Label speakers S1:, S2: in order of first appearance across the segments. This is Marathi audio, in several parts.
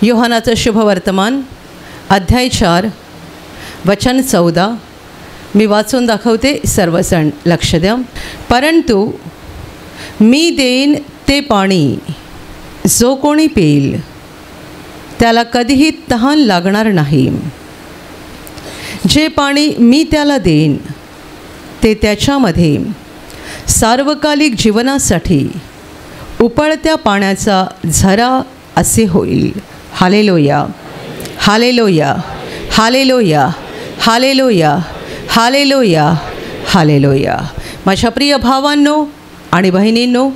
S1: योहानाचं शुभवर्तमान अध्याय 4 वचन 14 मी वाचून दाखवते. सर्वजण लक्ष द्या. परंतु मी देईन ते पाणी जो कोणी पिईल त्याला कधीही तहान लागणार नाही. जे पाणी मी त्याला देईन ते त्याच्यामध्ये सार्वकालिक जीवनासाठी उकळत्या पाण्याचा झरा असे होईल. Hallelujah, hallelujah, hallelujah, hallelujah, hallelujah, hallelujah. माझ्या प्रिय भावांनो आणि बहिणींनो,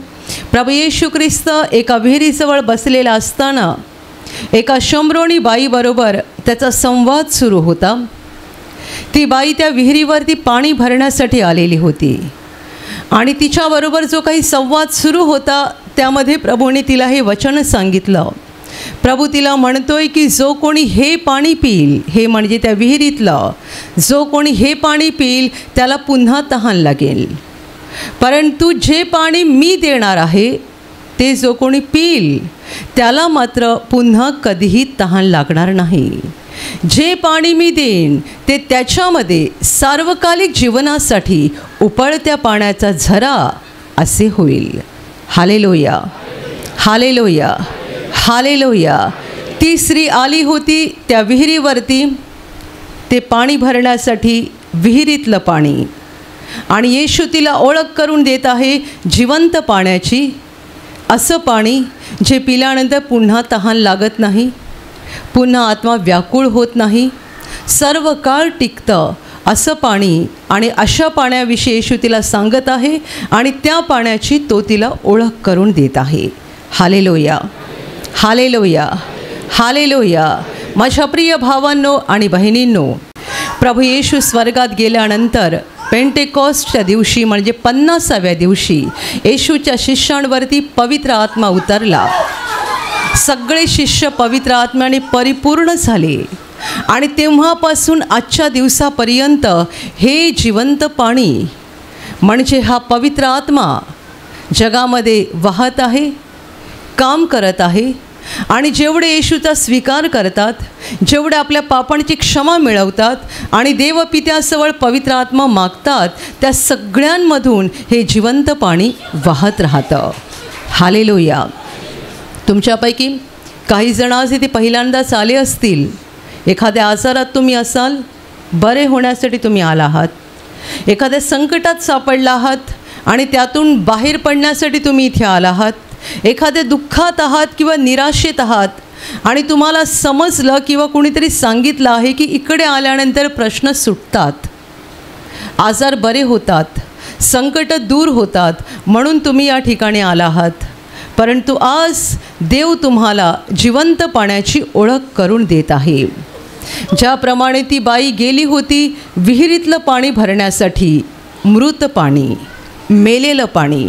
S1: प्रभू येशू ख्रिस्त एका विहिरीजवळ बसलेला असताना एका शंभरोणी बाईबरोबर त्याचा संवाद सुरू होता. ती बाई त्या विहिरीवरती पाणी भरण्यासाठी आलेली होती आणि तिच्याबरोबर जो काही संवाद सुरू होता त्यामध्ये प्रभूने तिला हे वचन सांगितलं. प्रभू तिला म्हणतोय की जो कोणी हे पाणी पिईल, हे म्हणजे त्या विहिरीतलं, जो कोणी हे पाणी पिईल त्याला पुन्हा तहान लागेल. परंतु जे पाणी मी देणार आहे ते जो कोणी पिईल त्याला मात्र पुन्हा कधीही तहान लागणार नाही. जे पाणी मी देईन ते त्याच्यामध्ये सार्वकालिक जीवनासाठी उकळत्या पाण्याचा झरा असे होईल. Hallelujah, hallelujah, hallelujah. ती स्त्री आली होती त्या विहिरीवरती ते पाणी भरण्यासाठी, विहिरीतलं पाणी, आणि येशू तिला ओळख करून देत आहे जिवंत पाण्याची. असं पाणी जे पिल्यानंतर पुन्हा तहान लागत नाही, पुन्हा आत्मा व्याकुळ होत नाही, सर्व काळ टिकतं असं पाणी. आणि अशा पाण्याविषयी येशू तिला सांगत आहे आणि त्या पाण्याची तो तिला ओळख करून देत आहे. Hallelujah, hallelujah, hallelujah. माझ्या प्रिय भावांनो आणि बहिणींनो, प्रभू येशू स्वर्गात गेल्यानंतर पेंटेकॉस्टच्या दिवशी म्हणजे 50व्या दिवशी येशूच्या शिष्यांवरती पवित्र आत्मा उतरला. सगळे शिष्य पवित्र आत्म्याने परिपूर्ण झाले आणि तेव्हापासून आजच्या दिवसापर्यंत हे जिवंत पाणी म्हणजे हा पवित्र आत्मा जगामध्ये वाहत आहे, काम करत आहे. आणि जेवढे येशूचा स्वीकार करतात, जेवढे आपल्या पापांची क्षमा मिळवतात आणि देवपित्याजवळ पवित्र आत्मा मागतात, त्या सगळ्यांमधून हे जिवंत पाणी वाहत राहतं. हालेलुया. तुमच्यापैकी काही जण आज इथे पहिल्यांदाच आले असतील. एखाद्या आजारात तुम्ही असाल, बरे होण्यासाठी तुम्ही आला आहात. एखाद्या संकटात सापडला आहात आणि त्यातून बाहेर पडण्यासाठी तुम्ही इथे आला आहात. एखाद्या दुःखात आहात किंवा निराशेत आहात आणि तुम्हाला समजलं किंवा कुणीतरी सांगितलं आहे की इकडे आल्यानंतर प्रश्न सुटतात, आजार बरे होतात, संकट दूर होतात, म्हणून तुम्ही या ठिकाणी आला आहात. परंतु आज देव तुम्हाला जिवंत पाण्याची ओळख करून देत आहे. ज्याप्रमाणे ती बाई गेली होती विहिरीतलं पाणी भरण्यासाठी, मृत पाणी, मेलेलं पाणी.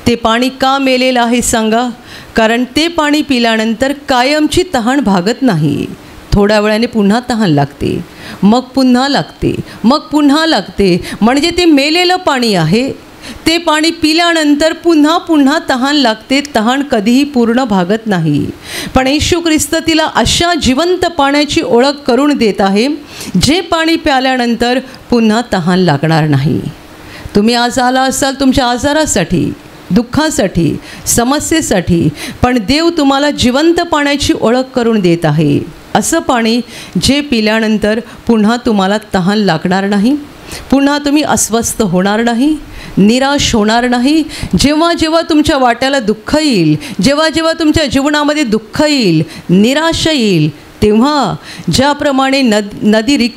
S1: ते पाणी का मेलेलं आहे सांगा? कारण ते पाणी पिल्यानंतर कायमची तहान भागत नाही. थोड्या वेळाने पुन्हा तहान लागते, मग पुन्हा लागते, मग पुन्हा लागते. म्हणजे ते मेलेलं पाणी आहे. ते पाणी पिल्यानंतर पुन्हा पुन्हा तहान लागते, तहान कधीही पूर्ण भागत नाही. पण येशू ख्रिस्त तिला अशा जिवंत पाण्याची ओळख करून देत आहे, जे पाणी प्याल्यानंतर पुन्हा तहान लागणार नाही. तुम्ही आज आला असाल तुमच्या आजारासाठी, दुःखासाठी, समस्येसाठी, पण देव तुम्हाला जिवंत पाण्याची ओळख करून देत आहे. असं पाणी जे पिल्यानंतर पुन्हा तुम्हाला तहान लागणार नाही, पुन्हा तुम्ही अस्वस्थ होणार नाही, निराश होणार नाही. जेव्हा जेव्हा तुमच्या वाट्याला दुःख येईल, जेव्हा जेव्हा तुमच्या जीवनामध्ये दुःख येईल, निराशा येईल, तेव्हा ज्याप्रमाणे नदी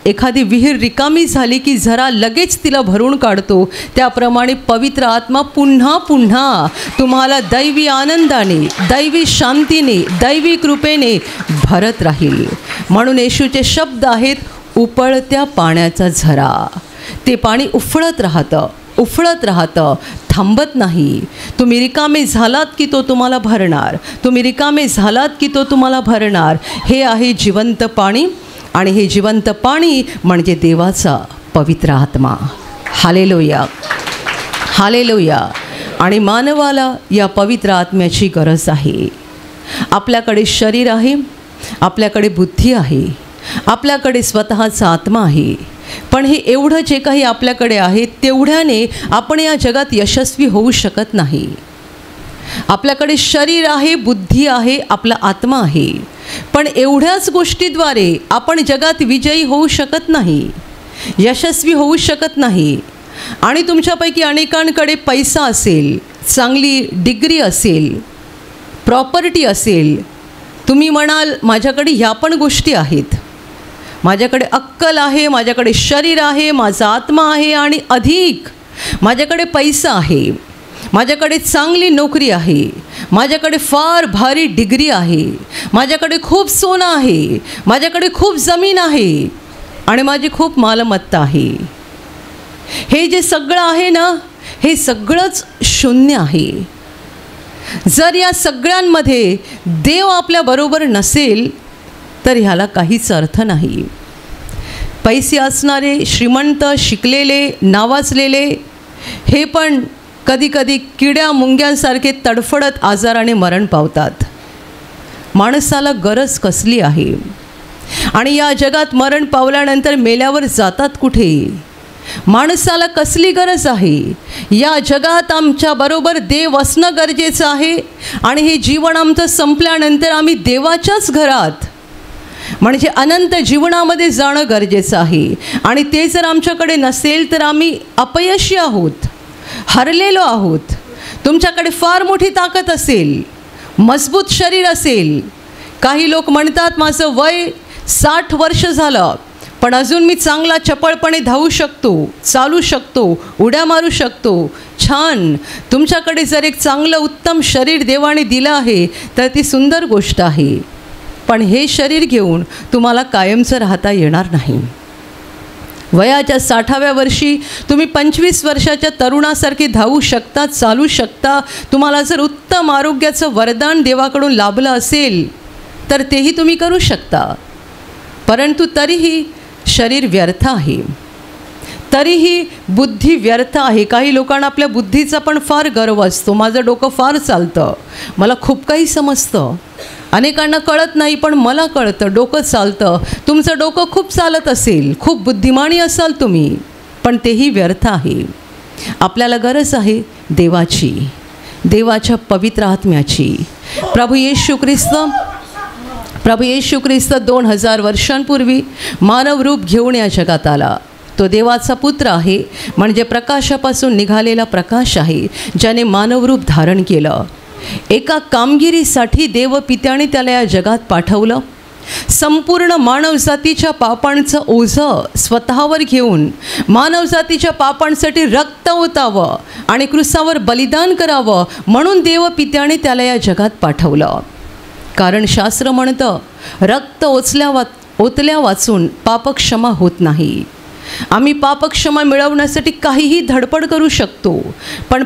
S1: एखादी विहीर रिकामी झाली की जरा लगेच तिला भरून काढतो, त्याप्रमाणे पवित्र आत्मा पुन्हा पुन्हा तुम्हाला दैवी आनंदाने, दैवी शांतीने, दैवी कृपेने भरत राहील. म्हणून येशूचे शब्द आहेत, उकळत्या पाण्याचा झरा. ते पाणी उफळत राहतं, उफळत राहतं, थांबत नाही. तुम्ही रिकामे झालात की तो तुम्हाला भरणार, तुम्ही रिकामे झालात की तो तुम्हाला भरणार. हे आहे जिवंत पाणी आणि हे जिवंत पाणी म्हणजे देवाचा पवित्र आत्मा. Hallelujah, hallelujah. आणि मानवाला या पवित्र आत्म्याची गरज आहे. आपल्याकडे शरीर आहे, आपल्याकडे बुद्धी आहे, आपल्याकडे स्वतःचा आत्मा आहे. पण हे एवढं जे काही आपल्याकडे आहे तेवढ्याने आपण या जगात यशस्वी होऊ शकत नाही. आपल्याकडे शरीर आहे, बुद्धी आहे, आपला आत्मा आहे, पण एवढ्याच गोष्टीद्वारे आपण जगात विजयी होऊ शकत नाही, यशस्वी होऊ शकत नाही. आणि तुमच्यापैकी अनेकांकडे पैसा असेल, चांगली डिग्री असेल, प्रॉपर्टी असेल, तुम्ही म्हणाल माझ्याकडे ह्या पण गोष्टी आहेत, माझ्याकडे अक्कल आहे, माझ्याकडे शरीर आहे, माझा आत्मा आहे आणि अधिक माझ्याकडे पैसा आहे, माझ्याकडे चांगली नोकरी आहे, माझ्याकडे फार भारी डिग्री आहे, माझ्याकडे खूप सोनं आहे, माझ्याकडे खूप जमीन आहे आणि माझी खूप मालमत्ता आहे. हे जे सगळं आहे ना, हे सगळंच शून्य आहे. जर या सगळ्यांमध्ये देव आपल्याबरोबर नसेल तर ह्याला काहीच अर्थ नाही. पैसे असणारे, श्रीमंत, शिकलेले, नावाजलेले हे पण कधीकधी किड्या मुंग्यांसारखे तडफडत आजाराने मरण पावतात. माणसाला गरज कसली आहे? आणि या जगात मरण पावल्यानंतर मेल्यावर जातात कुठे? माणसाला कसली गरज आहे? या जगात आमच्याबरोबर देव असणं गरजेचं आहे आणि हे जीवन आमचं संपल्यानंतर आम्ही देवाच्याच घरात म्हणजे अनंत जीवनामध्ये जाणं गरजेचं आहे. आणि ते जर आमच्याकडे नसेल तर आम्ही अपयशी आहोत, हरलेलो आहोत. तुमच्याकडे फार मोठी ताकद असेल, मजबूत शरीर असेल. काही लोक म्हणतात माझं वय 60 वर्ष झालं पण अजून मी चांगला चपळपणे धावू शकतो, चालू शकतो, उड्या मारू शकतो. छान, तुमच्याकडे जर एक चांगलं उत्तम शरीर देवाने दिलं आहे तर ती सुंदर गोष्ट आहे. पण हे शरीर घेऊन तुम्हाला कायमचं राहता येणार नाही. वयाच्या 60व्या वर्षी तुम्ही 25 वर्षाच्या तरुणासारखे धावू शकता, चालू शकता. तुम्हाला जर उत्तम आरोग्याचं वरदान देवाकडून लाभलं असेल तर तेही तुम्ही करू शकता. परंतु तरीही शरीर व्यर्थ आहे, तरीही बुद्धी व्यर्थ आहे. काही लोकांना आपल्या बुद्धीचा पण फार गर्व असतो. माझं डोकं फार चालतं, मला खूप काही समजतं. अनेकांना कळत नाही पण मला कळतं, डोकं चालतं. तुमचं डोकं खूप चालत असेल, खूप बुद्धिमानी असाल तुम्ही, पण तेही व्यर्थ आहे. आपल्याला गरज आहे देवाची, देवाच्या पवित्र आत्म्याची. प्रभू येशू ख्रिस्त 2000 वर्षांपूर्वी मानव रूप घेऊन या जगात आला. तो देवाचा पुत्र आहे, म्हणजे प्रकाशापासून निघालेला प्रकाश आहे, ज्याने मानव रूप धारण केलं. एका कामगिरीसाठी देवपित्याने त्याला या जगात पाठवलं. संपूर्ण मानवजातीच्या पापांचं ओझं स्वतःवर घेऊन मानवजातीच्या पापांसाठी रक्त ओतावं आणि क्रूसावर बलिदान करावं म्हणून देवपित्याने त्याला या जगात पाठवलं. कारण शास्त्र म्हणतं रक्त ओतल्या वाचून पापक्षमा होत नाही. आम्ही पापक्षमा मिळवण्यासाठी काहीही धडपड करू शकतो, पण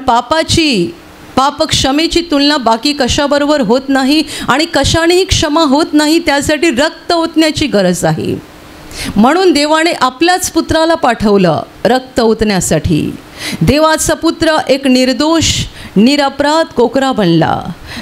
S1: पापक्षमेची तुलना बाकी कशाबरोबर होत नाही आणि कशानेही क्षमा होत नाही. त्यासाठी रक्त ओतण्याची गरज आहे. म्हणून देवाने आपल्याच पुत्राला पाठवलं रक्त ओतण्यासाठी. देवाचा पुत्र एक निर्दोष निरपराध कोकरा बनला,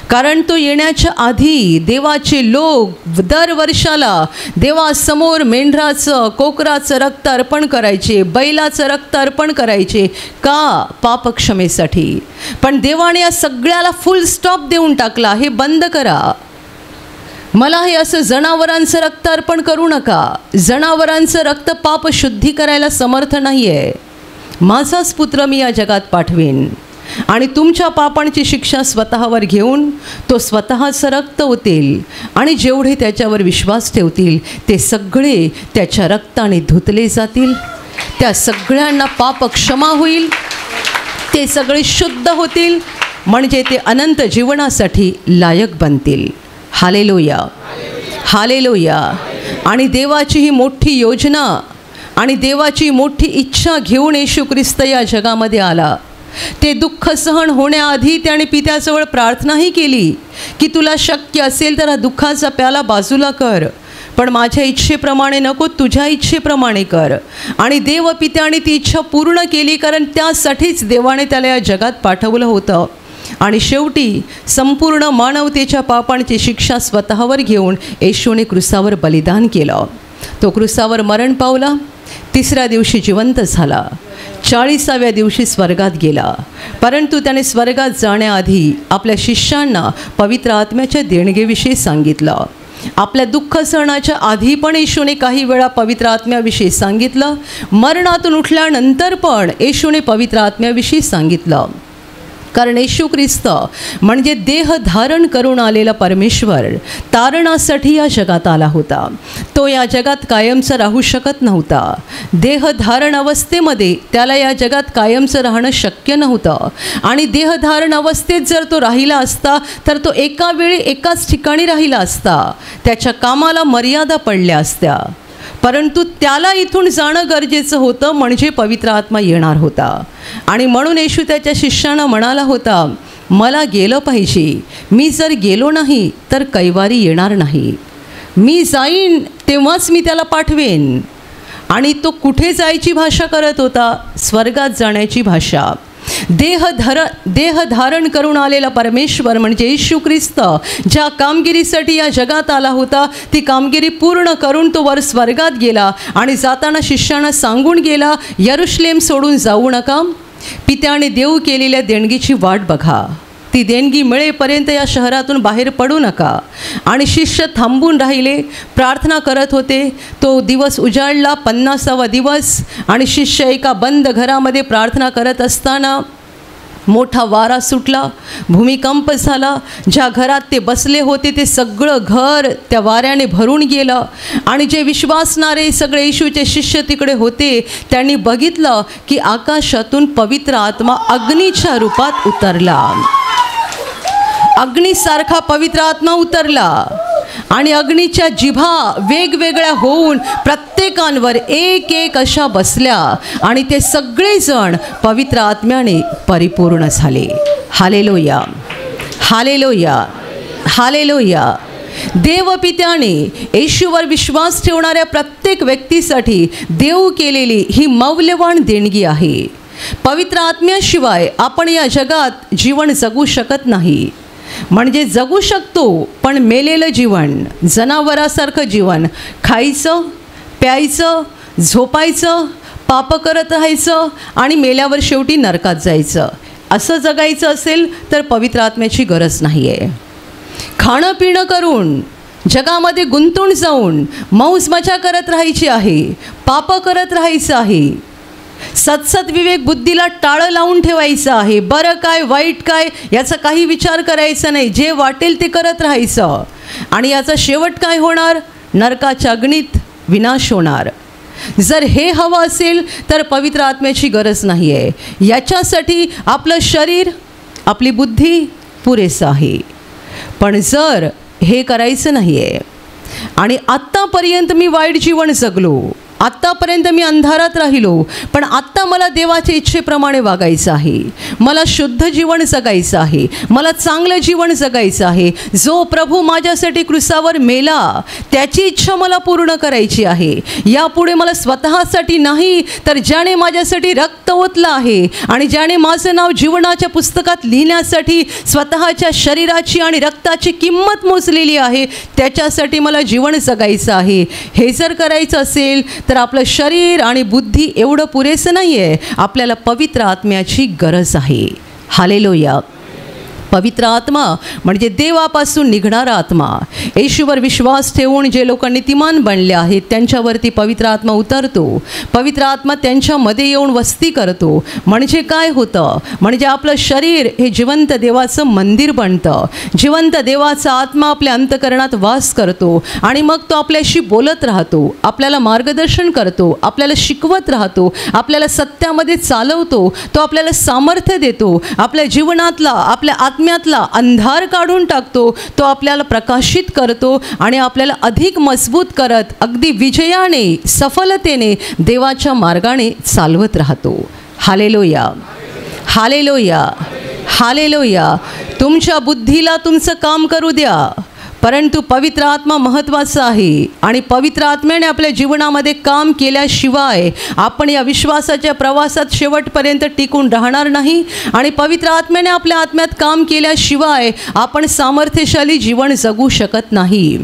S1: कारण तो येण्याच्या आधी देवाचे लोक दर वर्षाला देवासमोर मेंढराचं, कोकराचं रक्त अर्पण करायचे, बैलाचं रक्त अर्पण करायचे. का? पापक्षमेसाठी. पण देवाने या सगळ्याला फुल स्टॉप देऊन टाकला. हे बंद करा. मला हे असं जनावरांचं रक्त अर्पण करू नका. जनावरांचं रक्त पाप शुद्धी करायला समर्थ नाही आहे. माझाच पुत्र मी या जगात पाठवेन आणि तुमच्या पापांची शिक्षा स्वतःवर घेऊन तो स्वतःचं रक्त ओतेल आणि जेवढे त्याच्यावर विश्वास ठेवतील ते सगळे त्याच्या रक्ताने धुतले जातील. त्या सगळ्यांना पाप क्षमा होईल, ते सगळे शुद्ध होतील, म्हणजे ते अनंत जीवनासाठी लायक बनतील. Hallelujah, hallelujah. आणि देवाची ही मोठी योजना आणि देवाची मोठी इच्छा घेऊन येशू ख्रिस्त या जगामध्ये आला. ते दुःख सहन होण्याआधी त्याने पित्याजवळ प्रार्थनाही केली की तुला शक्य असेल तर हा दुःखाचा प्याला बाजूला कर, पण माझ्या इच्छेप्रमाणे नको, तुझ्या इच्छेप्रमाणे कर. आणि देवपित्याने ती इच्छा पूर्ण केली, कारण त्यासाठीच देवाने त्याला या जगात पाठवलं होतं. आणि शेवटी संपूर्ण मानवतेच्या पापांची शिक्षा स्वतःवर घेऊन येशूने क्रूसावर बलिदान केलं. तो क्रूसावर मरण पावला, तिसऱ्या दिवशी जिवंत झाला, 40व्या दिवशी स्वर्गात गेला. परंतु त्याने स्वर्गात जाण्याआधी आपल्या शिष्यांना पवित्र आत्म्याच्या देणगेविषयी सांगितलं. आपल्या दुःख सहनाच्या आधी पण येशूने काही वेळा पवित्र आत्म्याविषयी सांगितलं. मरणातून उठल्यानंतर पण येशूने पवित्र आत्म्याविषयी सांगितलं. कारण येशू ख्रिस्त म्हणजे देह धारण करून आलेला परमेश्वर तारणासाठी या जगात आला होता. तो या जगात कायमचं राहू शकत नव्हता. देह धारण अवस्थेमध्ये त्याला या जगात कायमचं राहणं शक्य नव्हतं. आणि देह धारण अवस्थेत जर तो राहिला असता तर तो एका वेळी एकाच ठिकाणी राहिला असता. त्याच्या कामाला मर्यादा पडल्या असत्या. परंतु त्याला इथून जाणं गरजेचं होतं, म्हणजे पवित्र आत्मा येणार होता. आणि म्हणून येशू त्याच्या शिष्यांना म्हणाला होता, मला गेलं पाहिजे. मी जर गेलो नाही तर कैवारी येणार नाही. मी जाईन तेव्हाच मी त्याला पाठवेन. आणि तो कुठे जायची भाषा करत होता? स्वर्गात जाण्याची भाषा. देह धारण करून आलेला परमेश्वर म्हणजे येशू ख्रिस्त ज्या कामगिरीसाठी या जगात आला होता ती कामगिरी पूर्ण करून तो वर स्वर्गात गेला. आणि जाताना शिष्यांना सांगून गेला, यरुशलेम सोडून जाऊ नका. पित्याने देऊ केलेल्या देणगीची वाट बघा. ती देणगी मिळेपर्यंत या शहरातून बाहेर पडू नका. आणि शिष्य थांबून राहिले, प्रार्थना करत होते. तो दिवस उजाडला, 50वा दिवस. आणि शिष्य एका बंद घरामध्ये प्रार्थना करत असताना मोठा वारा सुटला, भूमिकंप झाला. ज्या घरात ते बसले होते ते सगळं घर त्या वाऱ्याने भरून गेलं. आणि जे विश्वासणारे सगळे येशूचे शिष्य तिकडे होते त्यांनी बघितलं की आकाशातून पवित्र आत्मा अग्नीच्या रूपात उतरला. अग्नीसारखा पवित्र आत्मा उतरला. आणि अग्नीच्या जिभा वेगवेगळ्या होऊन प्रत्येकांवर एक एक अशा बसल्या. आणि ते सगळेजण पवित्र आत्म्याने परिपूर्ण झाले. Hallelujah, hallelujah, hallelujah. देवपित्याने येशूवर विश्वास ठेवणाऱ्या प्रत्येक व्यक्तीसाठी देव केलेली ही मौल्यवान देणगी आहे. पवित्र आत्म्याशिवाय आपण या जगात जीवन जगू शकत नाही. म्हणजे जगू शकतो पण मेलेलं जीवन, जनावरासारखं जीवन, खायचं, प्यायचं, झोपायचं, पाप करत राहायचं आणि मेल्यावर शेवटी नरकात जायचं, असं जगायचं असेल तर पवित्र आत्म्याची गरज नाही आहे. खाणं पिणं करून जगामध्ये गुंतून जाऊन मौज मजा करत राहायची आहे, पाप करत राहायचं आहे. सत्सत विवेक बुद्धीला टाळं लावून ठेवायचं आहे. बरं काय वाईट काय याचा काही विचार करायचा नाही. जे वाटेल ते करत राहायचं. आणि याचा शेवट काय होणार? नरकाच्या अग्नीत विनाश होणार. जर हे हवं असेल तर पवित्र आत्म्याची गरज नाही आहे. याच्यासाठी आपलं शरीर, आपली बुद्धी पुरेसं आहे. पण जर हे करायचं नाही आहे आणि आत्तापर्यंत मी वाईट जीवन जगलो, आत्तापर्यंत मी अंधारात राहिलो, पण आत्ता मला देवाच्या इच्छेप्रमाणे वागायचं आहे, मला शुद्ध जीवन जगायचं आहे, मला चांगलं जीवन जगायचं आहे. जो प्रभू माझ्यासाठी क्रूसावर मेला त्याची इच्छा मला पूर्ण करायची आहे. यापुढे मला स्वतःसाठी नाही तर ज्याने माझ्यासाठी रक्त ओतलं आहे आणि ज्याने माझं नाव जीवनाच्या पुस्तकात लिहिण्यासाठी स्वतःच्या शरीराची आणि रक्ताची किंमत मोजलेली आहे त्याच्यासाठी मला जीवन जगायचं आहे. हे जर करायचं असेल तर आपलं शरीर आणि बुद्धी एवढं पुरेसं नाही आहे. आपल्याला पवित्र आत्म्याची गरज आहे. हालेलुया. पवित्र आत्मा म्हणजे देवापासून निघणारा आत्मा. येशूवर विश्वास ठेवून जे लोक नीतिमान बनले आहेत त्यांच्यावरती पवित्र आत्मा उतरतो. पवित्र आत्मा त्यांच्यामध्ये येऊन वस्ती करतो. म्हणजे काय होतं? म्हणजे आपलं शरीर हे जिवंत देवाचं मंदिर बनतं. जिवंत देवाचा आत्मा आपल्या अंतःकरणात वास करतो आणि मग तो आपल्याशी बोलत राहतो, आपल्याला मार्गदर्शन करतो, आपल्याला शिकवत राहतो, आपल्याला सत्यामध्ये चालवतो. तो आपल्याला सामर्थ्य देतो. आपल्या जीवनातला, आपल्या आत्म्यातला अंधार काढून टाकतो. तो आपल्याला प्रकाशित करतो आणि आपल्याला अधिक मजबूत करत अगदी विजयाने, सफलतेने देवाच्या मार्गाने चालवत राहतो. Hallelujah, hallelujah, hallelujah. तुमच्या बुद्धीला तुमचं काम करू द्या, परंतु पवित्र आत्मा महत्त्वाचा आहे आणि पवित्र आत्म्याने आपल्या जीवनामध्ये काम केल्याशिवाय आपण या विश्वासाच्या प्रवासात शेवटपर्यंत टिकून राहणार नाही आणि पवित्र आत्म्याने आपल्या आत्म्यात काम केल्याशिवाय आपण सामर्थ्यशाली जीवन जगू शकत नाही.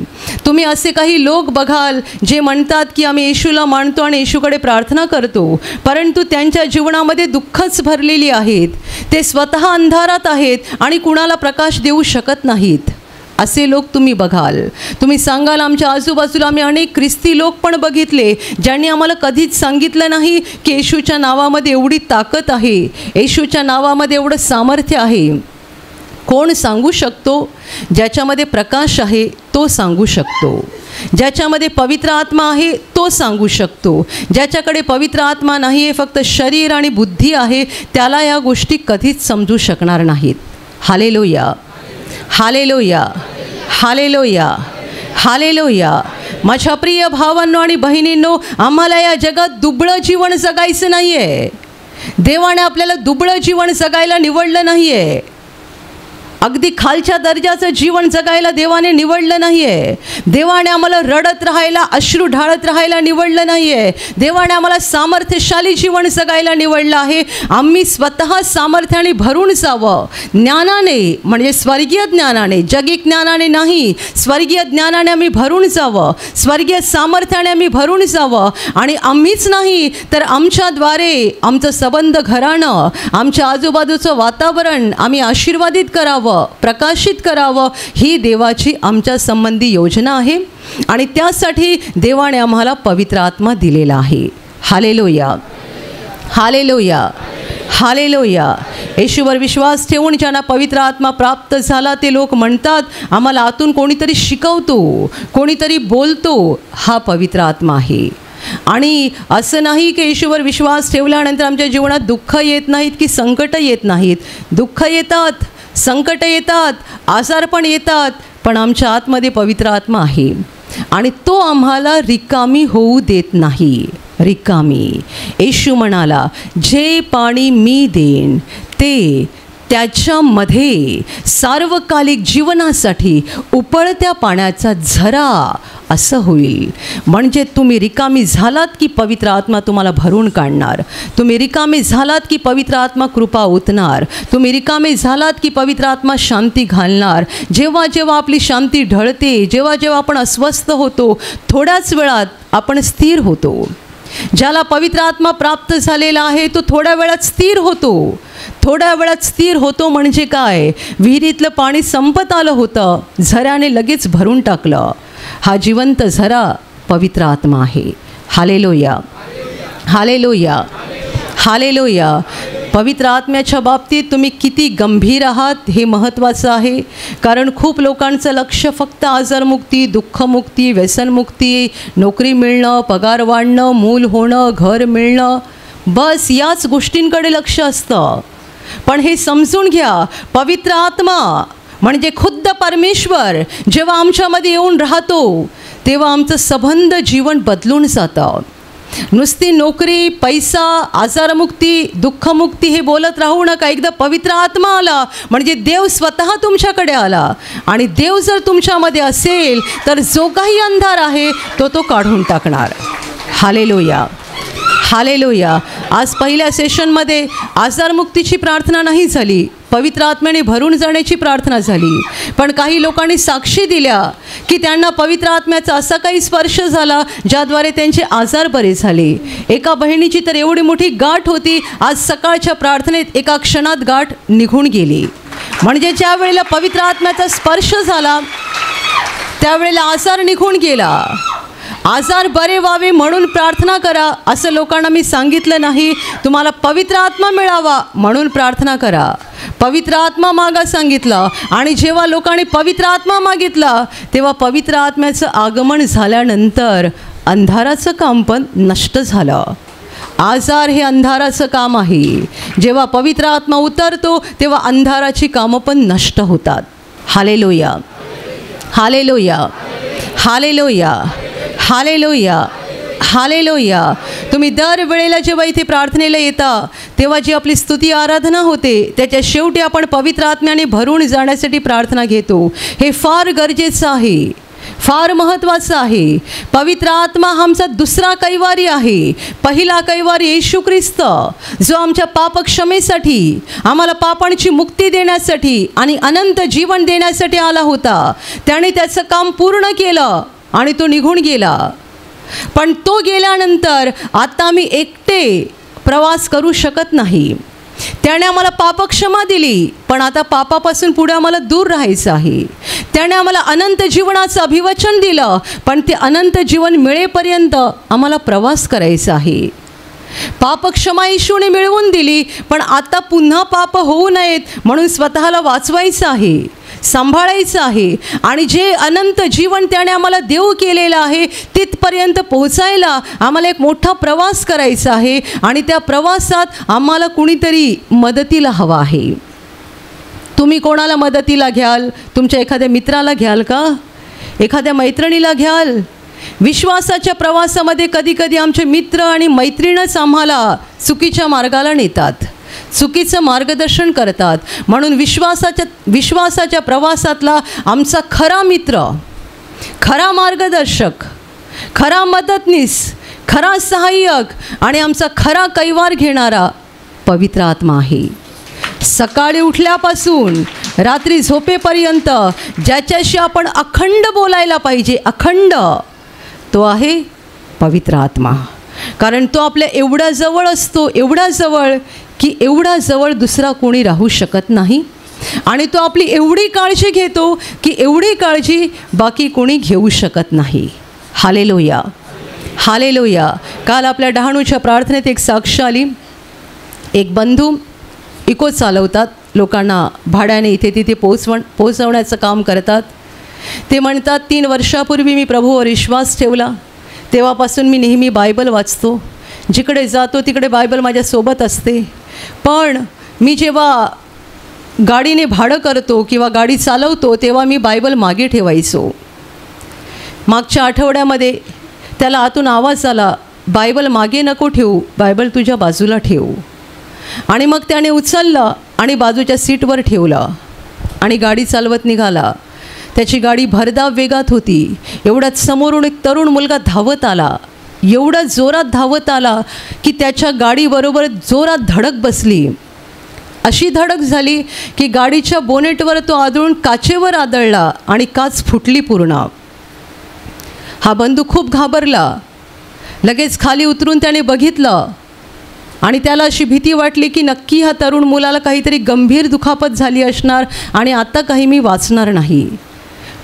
S1: तुम्ही असे काही लोक बघाल जे म्हणतात की आम्ही येशूला मानतो आणि येशूकडे प्रार्थना करतो, परंतु त्यांच्या जीवनामध्ये दुःखच भरलेली आहेत. ते स्वतः अंधारात आहेत आणि कुणाला प्रकाश देऊ शकत नाहीत. असे लोक तुम्ही बघाल. तुम्ही सांगाल आमच्या आजूबाजूला आम्ही अनेक ख्रिस्ती लोक पण बघितले ज्यांनी आम्हाला कधीच सांगितलं नाही की येशूच्या नावामध्ये एवढी ताकद आहे, येशूच्या नावामध्ये एवढं सामर्थ्य आहे. कोण सांगू शकतो? ज्याच्यामध्ये प्रकाश आहे तो सांगू शकतो. ज्याच्यामध्ये पवित्र आत्मा आहे तो सांगू शकतो. ज्याच्याकडे पवित्र आत्मा नाही आहे, फक्त शरीर आणि बुद्धी आहे, त्याला या गोष्टी कधीच समजू शकणार नाहीत. Hallelujah, hallelujah, hallelujah, hallelujah. माझ्या प्रिय भावांनो आणि बहिणींनो, आम्हाला या जगात दुबळं जीवन जगायचं नाही आहे. देवाने आपल्याला दुबळं जीवन जगायला निवडलं नाही आहे. अगदी खालच्या दर्जाचं जीवन जगायला देवाने निवडलं नाही आहे. देवाने आम्हाला रडत राहायला, अश्रू ढाळत राहायला निवडलं नाही आहे. देवाने आम्हाला सामर्थ्यशाली जीवन जगायला निवडलं आहे. आम्ही स्वतः सामर्थ्याने भरून जावं, ज्ञानाने, म्हणजे स्वर्गीय ज्ञानाने, जगिक ज्ञानाने नाही, स्वर्गीय ज्ञानाने आम्ही भरून जावं, स्वर्गीय सामर्थ्याने आम्ही भरून जावं. आणि आम्हीच नाही तर आमच्याद्वारे आमचं संबंध घराणं, आमच्या आजूबाजूचं वातावरण आम्ही आशीर्वादित करावं, प्रकाशित करावं. ही देवाची आमच्या संबंधी योजना आहे आणि त्यासाठी देवाने आम्हाला पवित्र आत्मा दिलेला आहे. Hallelujah, hallelujah, hallelujah. येशूवर विश्वास ठेवून ज्यांना पवित्र आत्मा प्राप्त झाला ते लोक म्हणतात आम्हाला आतून कोणीतरी शिकवतो, कोणीतरी बोलतो. हा पवित्र आत्मा आहे. आणि असं नाही की येशूवर विश्वास ठेवल्यानंतर आमच्या जीवनात दुःख येत नाहीत की संकट येत नाहीत. दुःख येतात, संकट येतात, आजार पण येतात, पण आमच्या आतमध्ये पवित्र आत्मा आहे आणि तो आम्हाला रिकामी होऊ देत नाही. रिकामी. येशू म्हणाला, जे पाणी मी देईन ते त्याच्यामध्ये सार्वकालिक जीवनासाठी उकळत्या पाण्याचा झरा असं होईल. म्हणजे तुम्ही रिकामी झालात की पवित्र आत्मा तुम्हाला भरून काढणार. तुम्ही रिकामे झालात की पवित्र आत्मा कृपा ओतणार. तुम्ही रिकामे झालात की पवित्र आत्मा शांती घालणार. जेव्हा जेव्हा आपली शांती ढळते, जेव्हा जेव्हा आपण अस्वस्थ होतो, थोड्याच वेळात आपण स्थिर होतो. ज्याला पवित्र आत्मा प्राप्त झालेला आहे तो थोड्या वेळात स्थिर होतो. थोड्या वेळात स्थिर होतो म्हणजे काय? विहिरीतलं पाणी संपत आलं होतं, झऱ्याने लगेच भरून टाकलं. हा जिवंत झरा पवित्र आत्मा आहे. Hallelujah, hallelujah, hallelujah. पवित्र आत्म्याच्या बाबतीत तुम्ही किती गंभीर आहात हे महत्त्वाचं आहे. कारण खूप लोकांचं लक्ष फक्त आजारमुक्ती, दुःखमुक्ती, व्यसनमुक्ती, नोकरी मिळणं, पगार वाढणं, मूल होणं, घर मिळणं, बस याच गोष्टींकडे लक्ष असतं. पण हे समजून घ्या, पवित्र आत्मा म्हणजे खुद्द परमेश्वर जेव्हा आमच्यामध्ये येऊन राहतो तेव्हा आमचं संबंध जीवन बदलून जातं. नुसती नोकरी, पैसा, आजारमुक्ती, दुःखमुक्ती हे बोलत राहू नका. एकदा पवित्र आत्मा आला म्हणजे देव स्वतः तुमच्याकडे आला आणि देव जर तुमच्यामध्ये असेल तर जो काही अंधार आहे तो काढून टाकणार. Hallelujah, hallelujah. आज पहिल्या सेशनमध्ये आजारमुक्तीची प्रार्थना नाही झाली, पवित्र आत्म्याने भरून जाण्याची प्रार्थना झाली. पण काही लोकांनी साक्षी दिल्या की त्यांना पवित्र आत्म्याचा असा काही स्पर्श झाला ज्याद्वारे त्यांचे आजार बरे झाले. एका बहिणीची तर एवढी मोठी गाठ होती, आज सकाळच्या प्रार्थनेत एका क्षणात गाठ निघून गेली. म्हणजे ज्या वेळेला पवित्र आत्म्याचा स्पर्श झाला त्यावेळेला आजार निघून गेला. आजार बरे व्हावे म्हणून प्रार्थना करा असं लोकांना मी सांगितलं नाही. तुम्हाला पवित्र आत्मा मिळावा म्हणून प्रार्थना करा. पवित्र आत्मा मागा सांगितलं आणि जेव्हा लोकांनी पवित्र आत्मा मागितला तेव्हा पवित्र आत्म्याचं आगमन झाल्यानंतर अंधाराचं काम पण नष्ट झालं. आजार हे अंधाराचं काम आहे. जेव्हा पवित्र आत्मा उतरतो तेव्हा अंधाराची कामं पण नष्ट होतात. Hallelujah, hallelujah, hallelujah, hallelujah, hallelujah. तुम्ही दर वेळेला जेव्हा इथे प्रार्थनेला येता तेव्हा जी आपली स्तुती आराधना होते त्याच्या शेवटी आपण पवित्र आत्म्याने भरून जाण्यासाठी प्रार्थना घेतो. हे फार गरजेचं आहे, फार महत्त्वाचं आहे. पवित्र आत्मा हा आमचा दुसरा कैवारी आहे. पहिला कैवारी येशू ख्रिस्त, जो आमच्या पापक्षमेसाठी, आम्हाला पापांची मुक्ती देण्यासाठी आणि अनंत जीवन देण्यासाठी आला होता. त्याने त्याचं काम पूर्ण केलं आणि तो निघून गेला. पण तो गेल्यानंतर आता मी एकटे प्रवास करू शकत नाही. त्याने आम्हाला पापक्षमा दिली, पण आता पापापासून पुढे आम्हाला दूर राहायचं आहे. त्याने आम्हाला अनंत जीवनाचं अभिवचन दिलं, पण ते अनंत जीवन मिळेपर्यंत आम्हाला प्रवास करायचा आहे. पापक्षमा येशूने मिळवून दिली, पण आता पुन्हा पाप होऊ नयेत म्हणून स्वतःला वाचवायचं आहे, सांभाळायचं आहे. आणि जे अनंत जीवन त्याने आम्हाला देऊ केलेलं आहे तिथपर्यंत पोहोचायला आम्हाला एक मोठा प्रवास करायचा आहे. आणि त्या प्रवासात आम्हाला कुणीतरी मदतीला हवा आहे. तुम्ही कोणाला मदतीला घ्याल? तुमच्या एखाद्या मित्राला घ्याल का? एखाद्या मैत्रिणीला घ्याल? विश्वासाच्या प्रवासामध्ये कधीकधी आमचे मित्र आणि मैत्रीणच आम्हाला चुकीच्या मार्गाला नेतात, चुकीचं मार्गदर्शन करतात. म्हणून विश्वासाच्या प्रवासातला आमचा खरा मित्र, खरा मार्गदर्शक, खरा मदतनीस, खरा सहाय्यक आणि आमचा खरा कैवार घेणारा पवित्र आत्मा आहे. सकाळी उठल्यापासून रात्री झोपेपर्यंत ज्याच्याशी आपण अखंड बोलायला पाहिजे, अखंड, तो आहे पवित्र आत्मा. कारण तो आपल्या एवढ्या जवळ असतो, एवढ्या जवळ की एवढा जवळ दुसरा कोणी राहू शकत नाही. आणि तो आपली एवढी काळजी घेतो की एवढी काळजी बाकी कोणी घेऊ शकत नाही. Hallelujah, hallelujah. काल आपल्या डहाणूच्या प्रार्थनेत एक साक्ष आली. एक बंधू इको चालवतात, लोकांना भाड्याने इथे तिथे पोहोचवण्याचं काम करतात. ते म्हणतात 3 वर्षापूर्वी मी प्रभूवर विश्वास ठेवला, तेव्हापासून मी नेहमी बायबल वाचतो, जिकडे जातो तिकडे बायबल माझ्यासोबत असते. पण मी जेव्हा गाडीने भाडं करतो किंवा गाडी चालवतो तेव्हा मी बायबल मागे ठेवायचो. मागच्या आठवड्यामध्ये त्याला आतून आवाज आला, बायबल मागे नको ठेवू, बायबल तुझ्या बाजूला ठेवू. आणि मग त्याने उचललं आणि बाजूच्या सीटवर ठेवलं आणि गाडी चालवत निघाला. त्याची गाडी भरधाव वेगात होती. एवढ्यात समोरून एक तरुण मुलगा धावत आला, एवढा जोरात धावत आला की त्याच्या गाडीबरोबर जोरात धडक बसली. अशी धडक झाली की गाडीच्या बोनेटवर तो आदळून काचेवर आदळला आणि काच फुटली पूर्ण. हा बंधू खूप घाबरला. लगेच खाली उतरून त्याने बघितलं आणि त्याला अशी भीती वाटली की नक्की ह्या तरुण मुलाला काहीतरी गंभीर दुखापत झाली असणार आणि आता काही मी वाचणार नाही.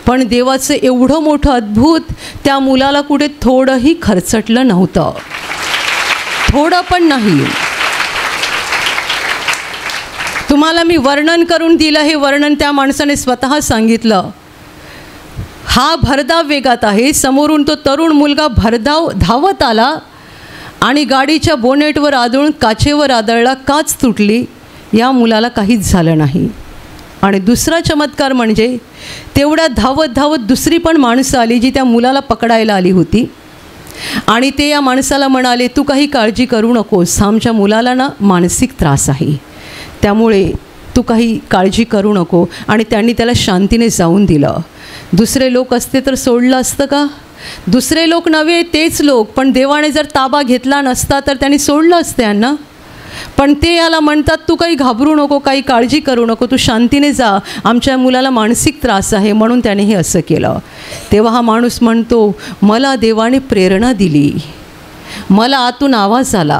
S1: पण देवाचं एवढं मोठं अद्भुत, त्या मुलाला कुठे थोडंही खरचटलं नव्हतं, थोडं पण नाही. तुम्हाला मी वर्णन करून दिलं, हे वर्णन त्या माणसाने स्वतः सांगितलं. हा भरधाव वेगात आहे, समोरून तो तरुण मुलगा भरधाव धावत आला आणि गाडीच्या बोनेटवर आदळून काचेवर आदळला, काच तुटली. या मुलाला काहीच झालं नाही. आणि दुसरा चमत्कार म्हणजे तेवढ्या धावत धावत दुसरी पण माणसं आली जी त्या मुलाला पकडायला आली होती. आणि ते या माणसाला म्हणाले, तू काही काळजी करू नकोस, आमच्या मुलाला ना मानसिक त्रास आहे, त्यामुळे तू काही काळजी करू नको. आणि त्यांनी त्याला शांतीने जाऊन दिलं. दुसरे लोक असते तर सोडलं असतं का? दुसरे लोक नव्हे, तेच लोक. पण देवाने जर ताबा घेतला नसता तर त्यांनी सोडलं असतं यांना. पण ते याला म्हणतात, तू काही घाबरू नको, काही काळजी करू नको, तू शांतीने जा, आमच्या मुलाला मानसिक त्रास आहे, म्हणून त्याने हे असं केलं. तेव्हा हा माणूस म्हणतो, मला देवाने प्रेरणा दिली, मला आतून आवाज आला,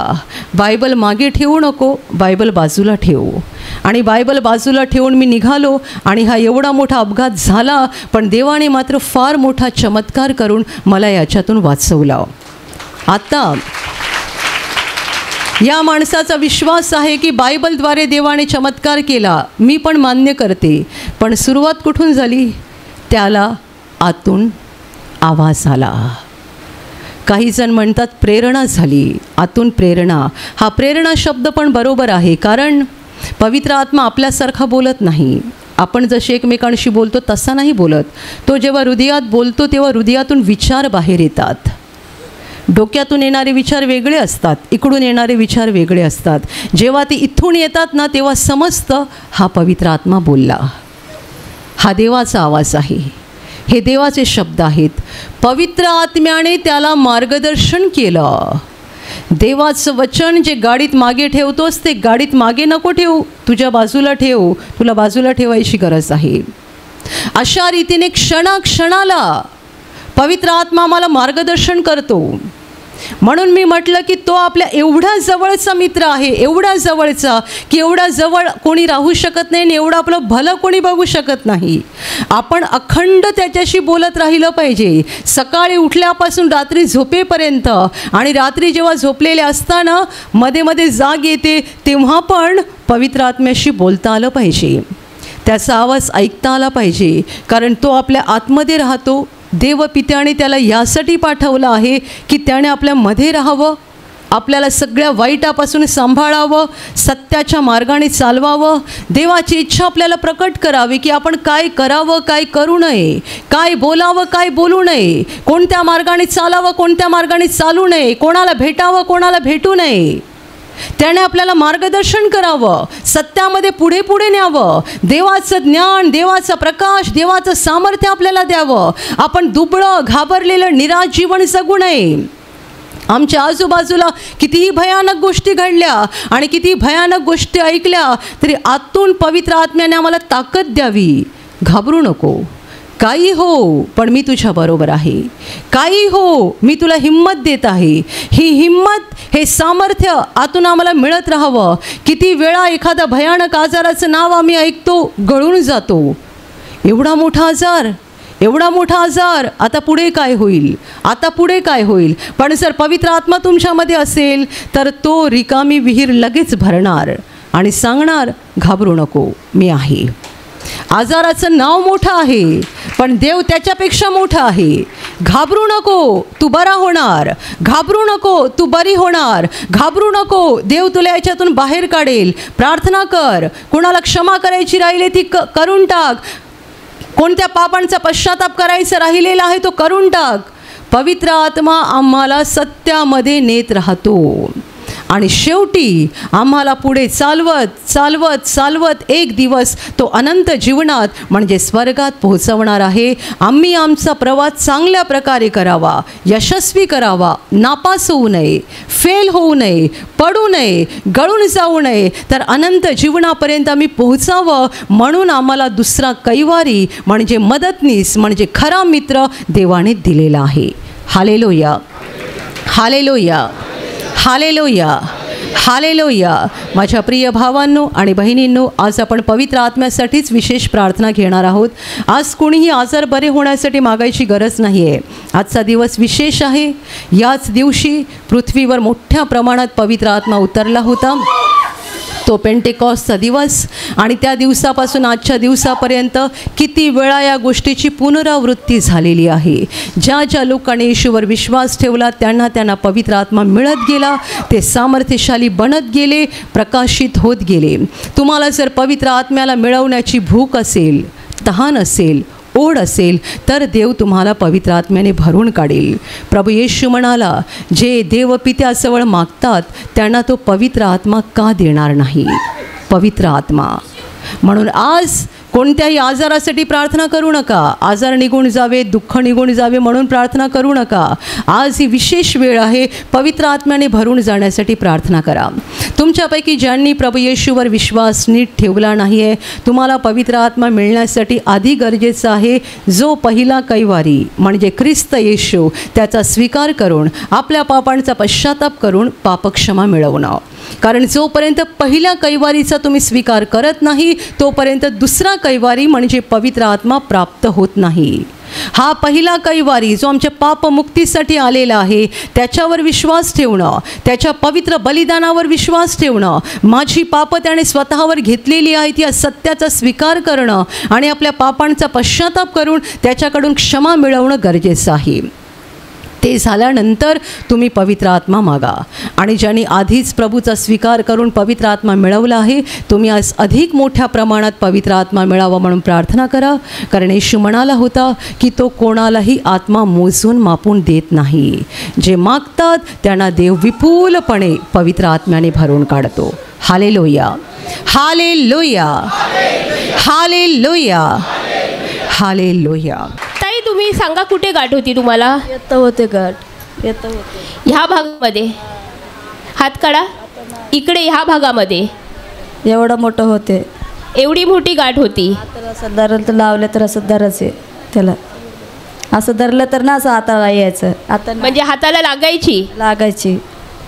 S1: बायबल मागे ठेवू नको, बायबल बाजूला ठेवू. आणि बायबल बाजूला ठेवून मी निघालो आणि हा एवढा मोठा अपघात झाला, पण देवाने मात्र फार मोठा चमत्कार करून मला याच्यातून वाचवलं. आता या माणसाचा विश्वास आहे की बायबलद्वारे देवाने चमत्कार केला, मी पण मान्य करते. पण सुरुवात कुठून झाली? त्याला आतून आवाज आला. काही जण म्हणतात प्रेरणा झाली, आतून प्रेरणा. हा प्रेरणा शब्द पण बरोबर आहे, कारण पवित्र आत्मा आपल्यासारखा बोलत नाही. आपण जसे एकमेकांशी बोलतो तसा नाही बोलत. तो जेव्हा हृदयात बोलतो तेव्हा हृदयातून विचार बाहेर येतात. डोक्यातून येणारे विचार वेगळे असतात, इकडून येणारे विचार वेगळे असतात. जेव्हा ते इथून येतात ना, तेव्हा समजतं हा पवित्र आत्मा बोलला, हा देवाचा आवाज आहे, हे देवाचे शब्द आहेत. पवित्र आत्म्याने त्याला मार्गदर्शन केलं. देवाचं वचन जे गाडीत मागे ठेवतोस ते गाडीत मागे नको ठेवू, तुझ्या बाजूला ठेव, तुला बाजूला ठेवायची गरज आहे. अशा रीतीने क्षणाक्षणाला पवित्र आत्मा मला मार्गदर्शन करतो. म्हणून मी म्हटलं की तो आपल्या एवढा जवळचा मित्र आहे, एवढा जवळचा की एवढा जवळ कोणी राहू शकत नाही आणि एवढं आपलं भलं कोणी बघू शकत नाही. आपण अखंड त्याच्याशी बोलत राहिलं पाहिजे, सकाळी उठल्यापासून रात्री झोपेपर्यंत. आणि रात्री जेव्हा झोपलेले असताना मध्ये मध्ये जाग येते तेव्हा पण पवित्र आत्म्याशी बोलता आलं पाहिजे, त्याचा आवाज ऐकता आला पाहिजे. कारण तो आपल्या आतमध्ये राहतो. देवपित्याने त्याला यासाठी पाठवलं आहे की त्याने आपल्यामध्ये राहावं, आपल्याला सगळ्या वाईटापासून सांभाळावं, सत्याच्या मार्गाने चालवावं. देवाची इच्छा आपल्याला प्रकट करावी की आपण काय करावं, काय करू नये, काय बोलावं, काय बोलू नये, कोणत्या मार्गाने चालावं, कोणत्या मार्गाने चालू नये, कोणाला भेटावं, कोणाला भेटू नये. त्याने आपल्याला मार्गदर्शन करावं, सत्यामध्ये पुढे पुढे न्यावं. देवाचं ज्ञान, देवाचा प्रकाश, देवाचं सामर्थ्य आपल्याला द्यावं. आपण दुबळं, घाबरलेलं, निराश जीवन जगू नये. आमच्या आजूबाजूला कितीही भयानक गोष्टी घडल्या आणि किती भयानक गोष्टी ऐकल्या तरी आतून पवित्र आत्म्याने आम्हाला ताकद द्यावी. घाबरू नको, काही हो पण मी तुझ्याबरोबर आहे, काही हो मी तुला हिम्मत देत आहे. ही हिम्मत, हे सामर्थ्य आतून आम्हाला मिळत राहावं. किती वेळा एखादा भयानक आजाराचं नाव आम्ही ऐकतो, गळून जातो. एवढा मोठा आजार, एवढा मोठा आजार, आता पुढे काय होईल, आता पुढे काय होईल. पण जर पवित्र आत्मा तुमच्यामध्ये असेल तर तो रिकामी विहीर लगेच भरणार आणि सांगणार घाबरू नको, मी आहे. आजाराचं नाव मोठं आहे पण देव त्याच्यापेक्षा मोठा आहे. घाबरू नको, तू बरा होणार. घाबरू नको, तू बरी होणार. घाबरू नको, देव तुला याच्यातून बाहेर काढेल. प्रार्थना कर. कोणाला क्षमा करायची राहिली ती करून टाक. कोणत्या पापांचा पश्चाताप करायचा राहिलेला आहे तो करून टाक. पवित्र आत्मा आम्हाला सत्यामध्ये नेत राहतो आणि शेवटी आम्हाला पुढे चालवत चालवत चालवत एक दिवस तो अनंत जीवनात म्हणजे स्वर्गात पोहोचवणार आहे. आम्ही आमचा प्रवास चांगल्या प्रकारे करावा, यशस्वी करावा, नापास होऊ नये, फेल होऊ नये, पडू नये, गळून जाऊ नये, तर अनंत जीवनापर्यंत आम्ही पोहोचावं. म्हणून आम्हाला दुसरा कैवारी म्हणजे मदतनीस म्हणजे खरा मित्र देवाने दिलेला आहे. Hallelujah, hallelujah, hallelujah, hallelujah. माझ्या प्रिय भावांनो आणि बहिणींनो, आज आपण पवित्र आत्म्यासाठीच विशेष प्रार्थना घेणार आहोत. आज कोणीही आजार बरे होण्यासाठी मागायची गरज नाही आहे. आजचा दिवस विशेष आहे. याच दिवशी पृथ्वीवर मोठ्या प्रमाणात पवित्र आत्मा उतरला होता. तो पेंटेकॉस्टचा दिवस आणि त्या दिवसापासून आजच्या दिवसापर्यंत किती वेळा या गोष्टीची पुनरावृत्ती झालेली आहे. ज्या ज्या लोकांनी येशूवर विश्वास ठेवला त्यांना पवित्र आत्मा मिळत गेला. ते सामर्थ्यशाली बनत गेले, प्रकाशित होत गेले. तुम्हाला जर पवित्र आत्म्याला मिळवण्याची भूक असेल, तहान असेल, ओढ असेल तर देव तुम्हाला पवित्र आत्म्याने भरून काढेल. प्रभू येशू म्हणाला, जे देवपित्याजवळ मागतात त्यांना तो पवित्र आत्मा का देणार नाही. पवित्र आत्मा. म्हणून आज कोणत्याही आजारासाठी प्रार्थना करू नका. आजार निघून जावे, दुःख निघून जावे म्हणून प्रार्थना करू नका. आज ही विशेष वेळ आहे. पवित्र आत्म्याने भरून जाण्यासाठी प्रार्थना करा. तुमच्यापैकी ज्यांनी प्रभू येशूवर विश्वास नीट ठेवला नाही आहे, तुम्हाला पवित्र आत्मा मिळण्यासाठी आधी गरजेचं आहे जो पहिला कैवारी म्हणजे ख्रिस्त येशू त्याचा स्वीकार करून आपल्या पापांचा पश्चाताप करून पापक्षमा मिळवणं. कारण जोपर्यंत पहिल्या कैवारीचा तुम्ही स्वीकार करत नाही तोपर्यंत दुसरा कैवारी म्हणजे पवित्र आत्मा प्राप्त होत नाही. हा पहिला कैवारी जो आमच्या पापमुक्तीसाठी आलेला आहे त्याच्यावर विश्वास ठेवणं, त्याच्या पवित्र बलिदानावर विश्वास ठेवणं, माझी पापं त्याने स्वतःवर घेतलेली आहेत या सत्याचा स्वीकार करणं आणि आपल्या पापांचा पश्चाताप करून त्याच्याकडून क्षमा मिळवणं गरजेचं आहे. ते झाल्यानंतर तुम्ही पवित्र आत्मा मागा. आणि ज्यांनी आधीच प्रभूचा स्वीकार करून पवित्र आत्मा मिळवला आहे, तुम्ही आज अधिक मोठ्या प्रमाणात पवित्र आत्मा मिळावा म्हणून प्रार्थना करा. कारण येशू म्हणाला होता की तो कोणालाही आत्मा मोजून मापून देत नाही. जे मागतात त्यांना देव विपुलपणे पवित्र आत्म्याने भरून काढतो. Hallelujah, hallelujah, hallelujah, hallelujah.
S2: ताई, तुम्ही सांगा कुठे गाठ होती तुम्हाला?
S3: येतं होते गाठ, येतं होते.
S2: ह्या भागामध्ये हात काढा. इकडे ह्या भागामध्ये
S3: एवढं मोठं होते.
S2: एवढी मोठी गाठ होती.
S3: तर असं धरलं तर लावलं तर असं धरायचे त्याला. असं धरलं तर ना असं हाताला यायचं. आता
S2: म्हणजे हाताला लागायची.
S3: लागायची.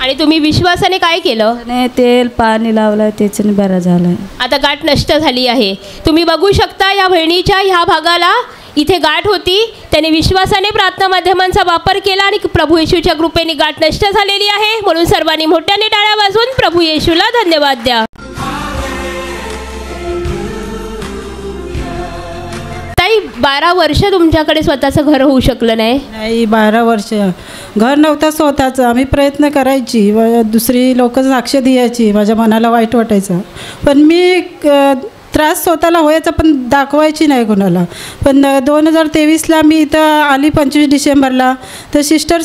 S2: आणि तुम्ही विश्वासाने काय केलं?
S3: आणि तेल पाणी लावलं, त्याच्याने बरं झालं.
S2: आता गाठ नष्ट झाली आहे. तुम्ही बघू शकता या बहिणीच्या ह्या भागाला इथे गाठ होती. त्याने विश्वासाने प्रार्थना माध्यमांचा वापर केला आणि प्रभू येशूच्या कृपेने गाठ नष्ट झालेली आहे. म्हणून सर्वांनी मोठ्याने टाळ्या वाजवून प्रभू येशूला धन्यवाद द्या. ताई, 12 वर्ष तुमच्याकडे स्वतःचं घर होऊ शकलं नाही?
S4: नाही, 12 वर्ष घर नव्हतं स्वतःचं. आम्ही प्रयत्न करायची, दुसरी लोक साक्ष द्यायची, माझ्या मनाला वाईट वाटायचं. पण मी त्रास स्वतःला व्हायचा पण दाखवायची नाही कोणाला. पण 2023ला मी इथं आली 25 डिसेंबरला. तर सिस्टर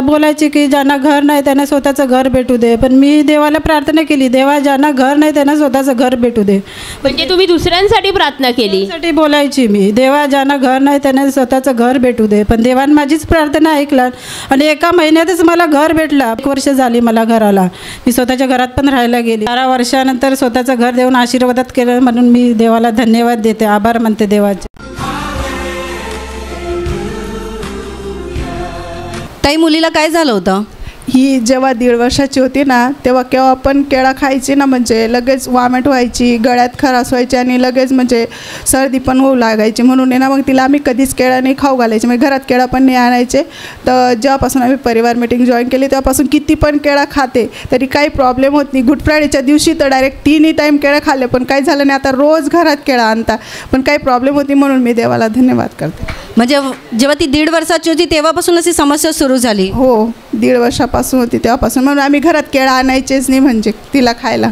S4: बोलायची की ज्यांना घर नाही त्यांना स्वतःचं घर भेटू दे. पण मी देवाला प्रार्थना केली, देवा ज्यांना घर नाही त्यांना स्वतःचं घर भेटू दे.
S2: म्हणजे तुम्ही दुसऱ्यांसाठी प्रार्थना केली?
S4: साठी बोलायची मी, देवा ज्यांना घर नाही त्यांना स्वतःचं घर भेटू दे. पण देवाने माझीच प्रार्थना ऐकला आणि एका महिन्यातच मला घर भेटलं. 1 वर्ष झाली मला घराला. मी स्वतःच्या घरात पण राहायला गेली. 12 वर्षानंतर स्वतःचं घर देऊन आशीर्वादात केलं म्हणून मी देवाला धन्यवाद देते, आभार मानते देवाचे.
S1: ताई, मुलीला काय झालं होतं?
S5: ही जेव्हा 1.5 वर्षाची होती ना, तेव्हा केव्हा पण केळा खायची ना, म्हणजे लगेच वामट व्हायची, गळ्यात खरास व्हायची आणि लगेच म्हणजे सर्दी पण होऊ लागायची. म्हणून आहे ना मग तिला आम्ही कधीच केळा नाही खाऊ घालायचे. म्हणजे घरात केळा पण नाही आणायचे. तर जेव्हापासून आम्ही परिवार मीटिंग जॉईन केली तेव्हापासून किती पण केळा खाते तरी काही प्रॉब्लेम होत नाही. गुड फ्रायडेच्या दिवशी तर डायरेक्ट 3 टाईम केळं खाल्ले पण काही झालं नाही. आता रोज घरात केळा आणता पण काही प्रॉब्लेम होती. म्हणून मी देवाला धन्यवाद करते.
S1: म्हणजे जेव्हा ती 1.5 वर्षाची होती तेव्हापासून अशी समस्या सुरू झाली?
S5: हो, 1.5 वर्षापासून होती तेव्हापासून. म्हणून आम्ही घरात केळा आणायचेच नाही म्हणजे तिला खायला.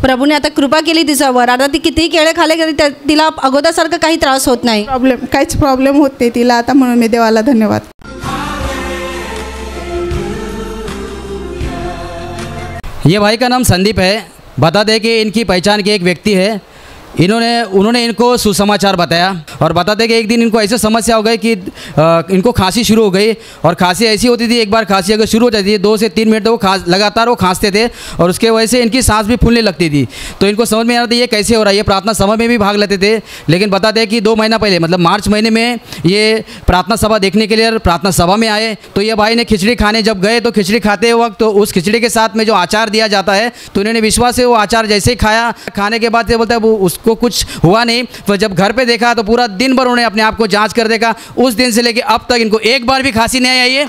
S1: प्रभूने आता कृपा केली तिच्यावर. आता ती कितीही केळे खाले तरी तिला अगोदरसारखं काही त्रास होत नाही.
S5: काहीच प्रॉब्लेम होत नाही तिला आता. म्हणून मी देवाला धन्यवाद.
S6: ये भाई का नाम संदीप है. बता दें कि इनकी पहचान की एक व्यक्ति है. उन्होंने इनको सुसमाचार बताया और बताते कि एक दिन इनको ऐसे समस्या हो गई कि इनको खांसी शुरू हो गई. और खांसी ऐसी होती थी, एक बार खांसी अगर शुरू हो जाती थी 2 से 3 मिनट तो लगातार वो खांसते थे और उसके वजह से इनकी सांस भी फूलने लगती थी. तो इनको समझ में आ रहा था ये कैसे हो रहा है. ये प्रार्थना सभा में भी भाग लेते थे, लेकिन बताते हैं कि 2 महीना पहले मतलब मार्च महीने में ये प्रार्थना सभा देखने के लिए प्रार्थना सभा में आए. तो ये भाई ने खिचड़ी खाने जब गए तो खिचड़ी खाते वक्त तो उस खिचड़ी के साथ में जो अचार दिया जाता है तो इन्होंने विश्वास से वो अचार जैसे ही खाया, खाने के बाद से बोलता है वो को कुछ हुआ नहीं. तो जब घर पे देखा तो पूरा दिन भर उन्होंने अपने आप को जांच कर देखा. उस दिन से लेकर अब तक इनको एक बार भी खांसी नहीं आई है.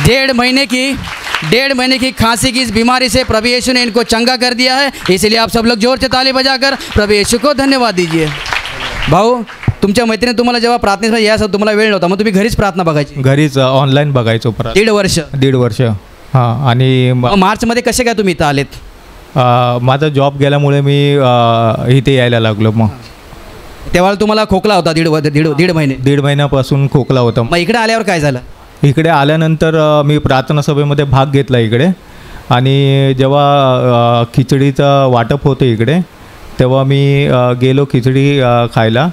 S6: 1.5 महीने की खांसी की इस बीमारी से प्रभु यीशु ने इनको चंगा कर दिया है. इसलिए आप सब लोग जोर से ताली बजाकर प्रभु यीशु को धन्यवाद दीजिए. भाऊ, तुमच्या मैत्रिणी तुम्हाला जेव्हा प्रार्थनेसाठी यासाठी तुम्हाला वेळ नव्हता मग तुम्ही घरीच प्रार्थना बघायची?
S7: घरीच ऑनलाईन बघायचो.
S6: 1.5 वर्ष.
S7: हां. आणि
S6: मार्चमध्ये कसे काय तुम्ही इथं आलेत?
S7: माझा जॉब गेल्यामुळे मी इथे यायला लागलो. मग
S6: तेव्हा तुम्हाला खोकला होता 1.5 महिने?
S7: 1.5 महिन्यापासून खोकला होता.
S6: मग इकडे आल्यावर काय झालं?
S7: इकडे आल्यानंतर मी प्रार्थना सभेमध्ये भाग घेतला इकडे. आणि जेव्हा खिचडीचं वाटप होतं इकडे तेव्हा मी गेलो खिचडी खायला.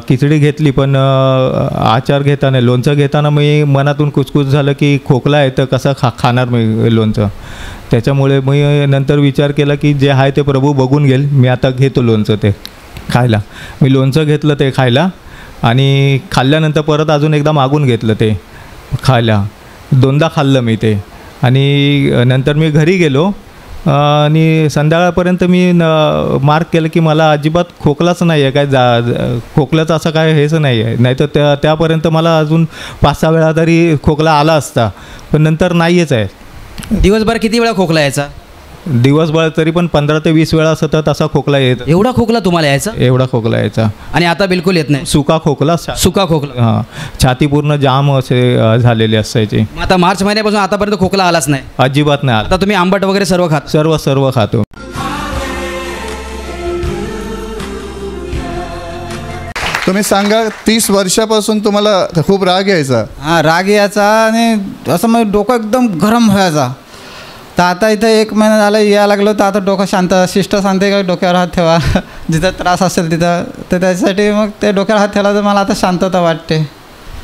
S7: खिचडी घेतली पण आचार घेताना लोणचं घेताना मी मनातून कुचकुच झालं की खोकला आहे तर कसं खाणार मी लोणचं. त्याच्यामुळे मी नंतर विचार केला की जे आहे ते प्रभू बघून घेईल, मी आता घेतो लोणचं ते खायला. मी लोणचं घेतलं ते खायला आणि खाल्ल्यानंतर परत अजून एकदा मागून घेतलं ते खायला. 2दा खाल्लं मी ते. आणि नंतर मी घरी गेलो आणि संध्याकाळपर्यंत मी मार्क केलं की मला अजिबात खोकलाच नाही आहे. काय खोकल्याचं असं काय हेच नाही आहे. नाही तर त्यापर्यंत मला अजून 5-6 वेळा तरी खोकला आला असता, पण नंतर नाहीच आहे.
S6: दिवसभर किती वेळा खोकला यायचा?
S7: दिवसभर तरी पण 15 ते 20 वेळा सतत असा खोकला येत.
S6: एवढा खोकला तुम्हाला यायचा?
S7: एवढा खोकला यायचा.
S6: आणि आता बिलकुल येत नाही?
S7: सुका खोकला.
S6: सुका खोकला.
S7: हां, छाती पूर्ण जाम असे झालेली असायची.
S6: आता मार्च महिन्यापासून आतापर्यंत खोकला आलाच नाही?
S7: अजिबात नाही आला.
S6: आता तुम्ही आंबट वगैरे सर्व खात?
S7: सर्व खातो.
S8: तुम्ही सांगा, 30 वर्षापासून तुम्हाला खूप राग यायचा?
S9: हां, राग यायचा आणि असं मग डोकं एकदम गरम व्हायचा. तर आता इथं 1 महिना झाला यायला लागलो, तर आता डोकं शांत. सिस्टर सांगते का डोक्यावर हात ठेवा जिथं त्रास असेल तिथं, तर त्याच्यासाठी मग ते डोक्यावर हात ठेवला तर मला आता शांतता वाटते.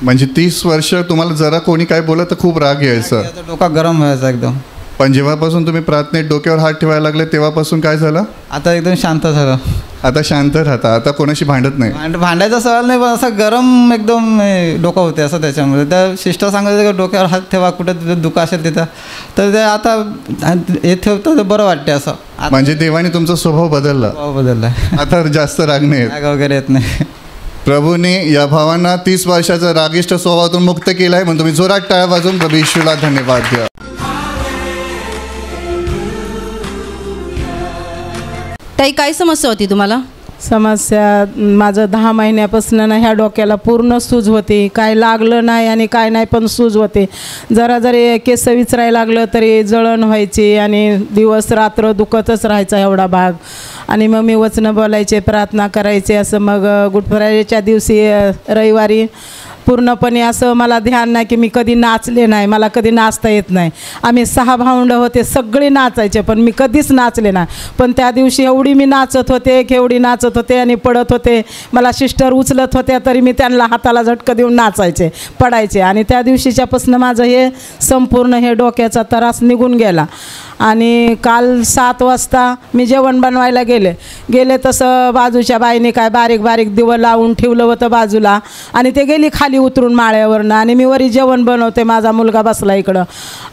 S8: म्हणजे 30 वर्ष तुम्हाला जरा कोणी काय बोललं तर खूप राग यायचा?
S9: डोकं गरम व्हायचा एकदम.
S8: पण जेव्हापासून तुम्ही प्रार्थनेत डोक्यावर हात ठेवायला लागले तेव्हापासून काय झालं?
S9: आता एकदम शांत झालं.
S8: आता शांत राहता? आता कोणाशी भांडत नाही?
S9: भांडायचा सवाल नाही, पण असं गरम एकदम डोकं होते असं त्याच्यामुळे. तर सिस्टर सांगायचं का डोक्यावर हात ठेवा, कुठं तिथं दुखा असेल तिथं, तर ते आता हे ठेवतं तर बरं वाटते असं.
S8: म्हणजे देवाने तुमचा स्वभाव बदलला?
S9: बदलला.
S8: आता जास्त राग नाही,
S9: राग वगैरे येत नाही.
S8: प्रभूने या भावांना 30 वर्षाचा रागिष्ट स्वभावातून मुक्त केला आहे. म्हणून तुम्ही जोरात टाळ्या वाजवून प्रभू येशूला धन्यवाद द्या.
S1: ताई, काय समस्या होती तुम्हाला?
S4: समस्या माझं 10 महिन्यापासून ना ह्या डोक्याला पूर्ण सूज होते. काय लागलं नाही आणि काय नाही पण सूज होते. जरा जरी केस विचरायला लागलं तरी जळण व्हायची आणि दिवस रात्र दुखतच राहायचा एवढा भाग. आणि मग मी वचनं बोलायचे, प्रार्थना करायचे. असं मग गुड फ्रायडेच्या दिवशी रविवारी पूर्णपणे असं मला ध्यान नाही की मी कधी नाचले नाही, मला कधी नाचता येत नाही. आम्ही 6 भावंड होते, सगळे नाचायचे पण मी कधीच नाचले नाही. पण त्या दिवशी एवढी मी नाचत होते, केवढी नाचत होते आणि पडत होते. मला सिस्टर उचलत होत्या तरी मी त्यांना हाताला झटकं देऊन नाचायचे, पडायचे. आणि त्या दिवशीच्यापासून माझं हे संपूर्ण हे डोक्याचा त्रास निघून गेला. आणि काल 7 वाजता मी जेवण बनवायला गेले तसं बाजूच्या बाईने काय बारीक बारीक दिवं लावून ठेवलं होतं बाजूला आणि ते गेली खाली उतरून माळ्यावरनं. आणि मी वरी जेवण बनवते, माझा मुलगा बसला इकडं.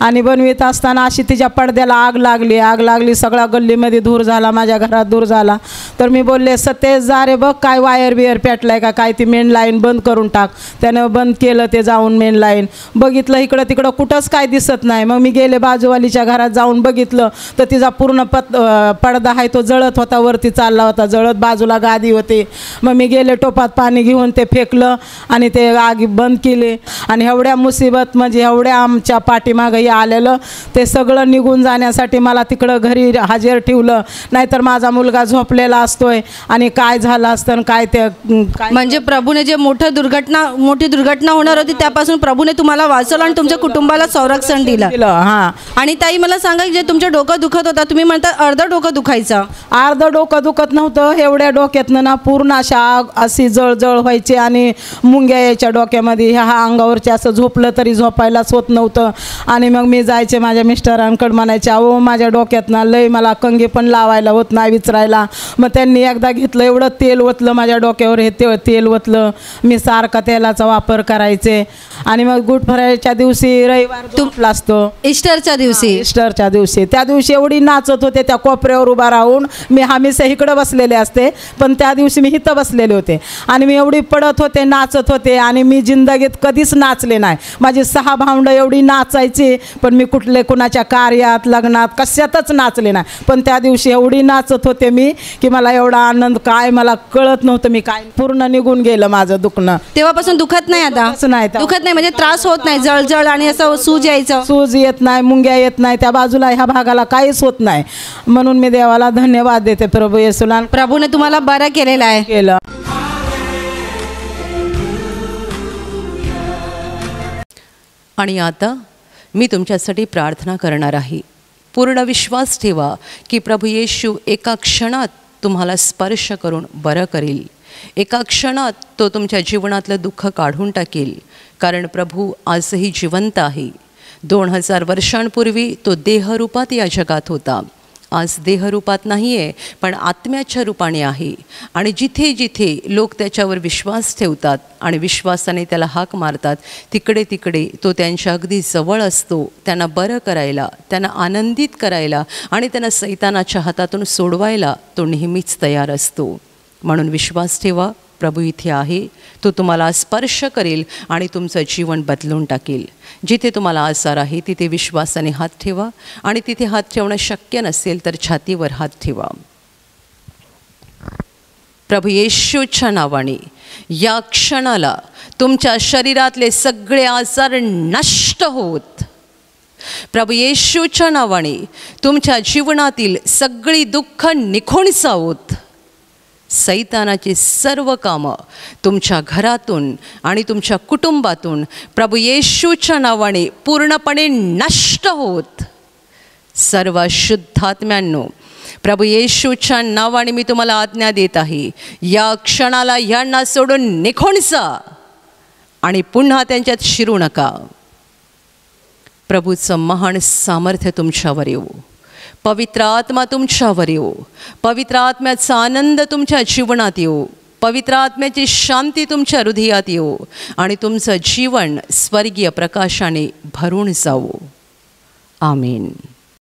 S4: आणि बनवीत असताना अशी तिच्या पडद्याला आग लागली. सगळा गल्लीमध्ये धूर झाला, माझ्या घरात धूर झाला. तर मी बोलले, सतेज जा रे बघ काय वायर बियर पेटलाय का काय, ती मेन लाईन बंद करून टाक. त्यानं बंद केलं, ते जाऊन मेन लाईन बघितलं, इकडं तिकडं कुठंच काय दिसत नाही. मग मी गेले बाजूवालीच्या घरात, जाऊन बघितलं तर तिचा पूर्ण पडदा आहे तो जळत होता, वरती चालला होता जळत, बाजूला गादी होते. मग मी गेले, टोपात पाणी घेऊन ते फेकलं आणि ते आग बंद केली. आणि एवढ्या मुसीबत म्हणजे एवढ्या आमच्या पाठीमागं आलेलं ते सगळं निघून जाण्यासाठी मला तिकडं घरी हजर ठेवलं. नाहीतर माझा मुलगा झोपलेला असतोय आणि काय झालं असतं काय ते काय.
S1: म्हणजे प्रभूने जे मोठी दुर्घटना होणार होती त्यापासून प्रभूने तुम्हाला वाचवलं आणि तुमच्या कुटुंबाला संरक्षण दिलं.
S4: हां.
S1: आणि ताई मला सांगा, जे तुमच्या डोकं दुखत होता, तुम्ही म्हणता अर्ध डोकं दुखायचं?
S4: अर्ध डोकं दुखत नव्हतं, एवढ्या डोक्यातनं ना पूर्ण अशा आग अशी जळजळ व्हायची आणि मुंग्या यायच्या डोक्यामध्ये. ह्या अंगावरचे असं झोपलं तरी झोपायलाच होत नव्हतं. आणि मग मी जायचे माझ्या मिस्टरांकडे, म्हणायचे अहो माझ्या डोक्यातनं लय मला कंगी पण लावायला होत नाही, विचरायला. मग त्यांनी एकदा घेतलं, एवढं तेल ओतलं माझ्या डोक्यावर, हे तेल ओतलं. मी सारखा तेलाचा वापर करायचे. आणि मग गुड फ्रायडेच्या दिवशी रविवार झोपला असतो,
S1: ईस्टरच्या दिवशी
S4: त्या दिवशी एवढी नाचत होते त्या कोपऱ्यावर उभा राहून. मी हमेशा इकडं बसलेले असते पण त्या दिवशी मी इथं बसलेले होते. आणि मी एवढी पडत होते, नाचत होते. आणि मी जिंदगीत कधीच नाचले नाही. माझी 6 भावंडं एवढी नाचायची पण मी कुणाच्या कार्यात लग्नात कशातच नाचले नाही. पण त्या दिवशी एवढी नाचत होते मी की मला एवढा आनंद काय मला कळत नव्हतं. मी काय पूर्ण निघून गेलं माझं दुखणं.
S1: तेव्हापासून दुखत नाही आता? दुखत नाही म्हणजे त्रास होत नाही, जळजळ आणि असं सूज यायचं?
S4: सूज येत नाही, मुंग्या येत नाही, त्या बाजूला ह्या भागाला काहीच होत नाही. म्हणून मी देवाला धन्यवाद देते प्रभू येशूला.
S1: प्रभूने तुम्हाला बरं केलेलं आहे.
S10: आणि आता मी तुमच्यासाठी प्रार्थना करणार आहे. पूर्ण विश्वास ठेवा की प्रभू येशू एका क्षणात तुम्हाला स्पर्श करून बरं करेल. एका क्षणात तो तुमच्या जीवनातलं दुःख काढून टाकेल. कारण प्रभू आजही जिवंत आहे. 2000 वर्षांपूर्वी तो देहरूपात या जगात होता. आज देहरूपात नाही आहे पण आत्म्याच्या रूपाने आहे. आणि जिथे जिथे लोक त्याच्यावर विश्वास ठेवतात आणि विश्वासाने त्याला हाक मारतात तिकडे तिकडे तो त्यांच्या अगदी जवळ असतो. त्यांना बरं करायला, त्यांना आनंदित करायला आणि त्यांना सैतानाच्या हातातून सोडवायला तो नेहमीच तयार असतो. म्हणून विश्वास ठेवा, प्रभू इथे आहे. तो तुम्हाला स्पर्श करेल आणि तुमचं जीवन बदलून टाकेल. जिथे तुम्हाला आजार आहे तिथे विश्वासाने हात ठेवा आणि तिथे हात ठेवणं शक्य नसेल तर छातीवर हात ठेवा. प्रभू येशूच्या नावाने या क्षणाला तुमच्या शरीरातले सगळे आजार नष्ट होत. प्रभू येशूच्या नावाने तुमच्या जीवनातील सगळी दुःख निघून जावोत. सैतानाची सर्व कामं तुमच्या घरातून आणि तुमच्या कुटुंबातून प्रभू येशूच्या नावाने पूर्णपणे नष्ट होत. सर्व शुद्धात्म्यांनो, प्रभू येशूच्या नावाने मी तुम्हाला आज्ञा देत आहे, या क्षणाला यांना सोडून निघून जा आणि पुन्हा त्यांच्यात शिरू नका. प्रभूचं महान सामर्थ्य तुमच्यावर येऊ. पवित्र आत्मा तुमच्यावर येऊ. पवित्र आत्म्याचा आनंद तुमच्या जीवनात येऊ. पवित्र आत्म्याची शांती तुमच्या हृदयात येऊ आणि तुमचं जीवन स्वर्गीय प्रकाशाने भरून जावो. आमीन.